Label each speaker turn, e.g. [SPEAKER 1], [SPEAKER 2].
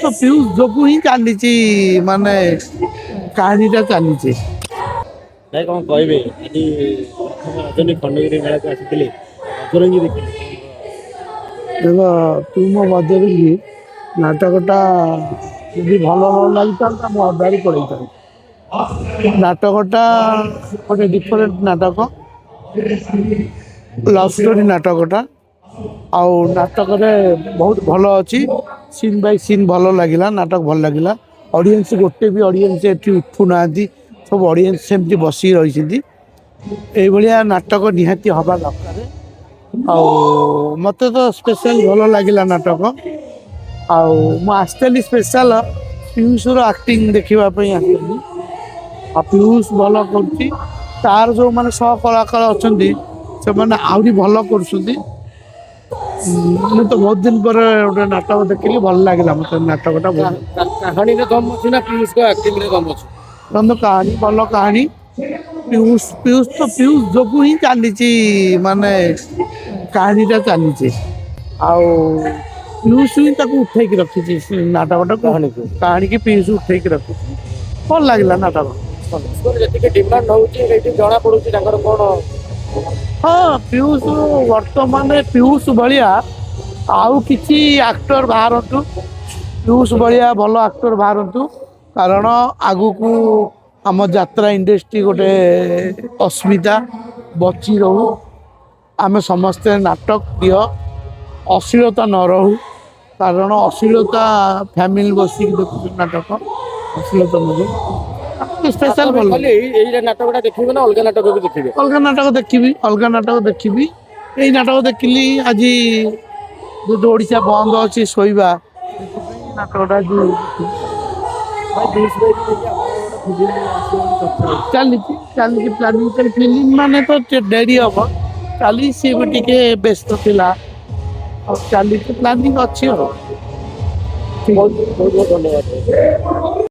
[SPEAKER 1] ତ ପିୟୁଷ ଯୋଗୁ ହିଁ ଚାଲିଛି ମାନେ କାହାଣୀଟା ଚାଲିଛି।
[SPEAKER 2] ଭାଇ କଣ କହିବେ ଆଜି ପ୍ରଥମ ରଜନୀ ଖଣ୍ଡଗିରି ମେଳାକୁ ଆସିଥିଲେ ରଜରଙ୍ଗୀ ଦେଖିଲେ
[SPEAKER 1] ଦେଖ ତୁ ମୋ ମଧ୍ୟରେ କି ନାଟକଟା ଯଦି ଭଲ ନ ଲାଗିଥାନ୍ତା ମୁଁ ଅଧାରୁ ପଳେଇଥାନ୍ତି। ନାଟକଟା ଗୋଟେ ଡିଫରେଣ୍ଟ ନାଟକ, ଲଭ୍ ଷ୍ଟୋରି ନାଟକଟା। ଆଉ ନାଟକରେ ବହୁତ ଭଲ ଅଛି, ସିନ୍ ବାଇ ସିନ୍ ଭଲ ଲାଗିଲା, ନାଟକ ଭଲ ଲାଗିଲା। ଅଡ଼ିଏନ୍ସ ଗୋଟେ ବି ଅଡ଼ିଏନ୍ସ ଏଠି ଉଠୁନାହାନ୍ତି, ସବୁ ଅଡ଼ିଏନ୍ସ ସେମିତି ବସିକି ରହିଛନ୍ତି। ଏଇଭଳିଆ ନାଟକ ନିହାତି ହେବା ଦରକାର। ଆଉ ମୋତେ ତ ସ୍ପେଶାଲ ଭଲ ଲାଗିଲା ନାଟକ। ଆଉ ମୁଁ ଆସିଥିଲି ସ୍ପେଶାଲ ପିୟୁଷର ଆକ୍ଟିଂ ଦେଖିବା ପାଇଁ ଆସିଥିଲି। ଆଉ ପିୟୁଷ ଭଲ କରୁଛି, ତାର ଯେଉଁମାନେ ସହ କଳାକାର ଅଛନ୍ତି ସେମାନେ ଆହୁରି ଭଲ କରୁଛନ୍ତି। ମୁଁ ତ ବହୁତ ଦିନ ପରେ ଗୋଟେ ନାଟକ ଦେଖିଲି, ଭଲ ଲାଗିଲା ମୋତେ ନାଟକଟା ବହୁତ।
[SPEAKER 2] କାହାଣୀରେ ଦମ ଅଛି ନା ପିୟୁଷଙ୍କ ଆକ୍ଟିଂରେ ଦମ ଅଛି?
[SPEAKER 1] କାହାଣୀ ଭଲ କାହାଣୀ। ପିୟୁଷ ଯୋଗୁ ହିଁ ଚାଲିଛି ମାନେ କାହାଣୀଟା ଚାଲିଛି। ଆଉ ପିୟୁଷ ହିଁ ତାକୁ ଉଠେଇକି ରଖିଛି ନାଟକଟାକୁ, କାହାଣୀକି ପିୟୁଷ ଉଠେଇକି ରଖିଛି। ଭଲ ଲାଗିଲା ନାଟକ।
[SPEAKER 2] ଯେତିକି ଡିମାଣ୍ଡ ହଉଛି ଏଇଠି ଜଣା ପଡୁଛି ତାଙ୍କର କଣ।
[SPEAKER 1] ହଁ ପିୟୁଷ ବର୍ତ୍ତମାନ ପିୟୁଷ ଭଳିଆ ଆଉ କିଛି ଆକ୍ଟର ବାହାରନ୍ତୁ, ପିୟୁଷ ଭଳିଆ ଭଲ ଆକ୍ଟର ବାହାରନ୍ତୁ। କାରଣ ଆଗକୁ ଆମ ଯାତ୍ରା ଇଣ୍ଡଷ୍ଟ୍ରି ଗୋଟେ ଅସ୍ମିତା ବଞ୍ଚି ରହୁ। ଆମେ ସମସ୍ତେ ନାଟକ ପ୍ରିୟ, ଅଶ୍ଳୀଳତା ନ ରହୁ। କାରଣ ଅଶ୍ଳୀଳତା ଫ୍ୟାମିଲି ବସିକି ଦେଖୁଛୁ ନାଟକ, ଅଶ୍ଳୀଳତା ନ ରହୁ। ସ୍ପେଶାଲ ଭଲ
[SPEAKER 2] ଖାଲି ଏଇ ନାଟକଟା ଦେଖିବେ ନା ଅଲଗା ନାଟକ ବି ଦେଖିବେ?
[SPEAKER 1] ଅଲଗା ନାଟକ ଦେଖିବି, ଅଲଗା ନାଟକ ଦେଖିବି। ଏଇ ନାଟକ ଦେଖିଲି ଆଜି ଯେହେତୁ ଓଡ଼ିଶା ବନ୍ଦ ଅଛି ଶୋଇବା, ସେଥିପାଇଁ ନାଟକଟା ଆଜି
[SPEAKER 2] ଭାଇ ପିୟୁଷ ଭାଇକି ନେଇକି ଆପଣଙ୍କର ଗୋଟେ ଫିଲ୍ମ ଆସିବ ବୋଲି ଚର୍ଚ୍ଚା ହଉଛି।
[SPEAKER 1] ଚାଲିଛି ଚାଲିଛି ପ୍ଲାନିଂ। ଫିଲ୍ମ ମାନେ ତ ଡେରି ହବ, ଚାଲିଛି ସିଏ ବି ଟିକେ ବ୍ୟସ୍ତ ଥିଲା। ଆଉ ଚାଲିଛି ପ୍ଲାନିଂ ଅଛି ଆଉ।
[SPEAKER 2] ବହୁତ ବହୁତ ଧନ୍ୟବାଦ।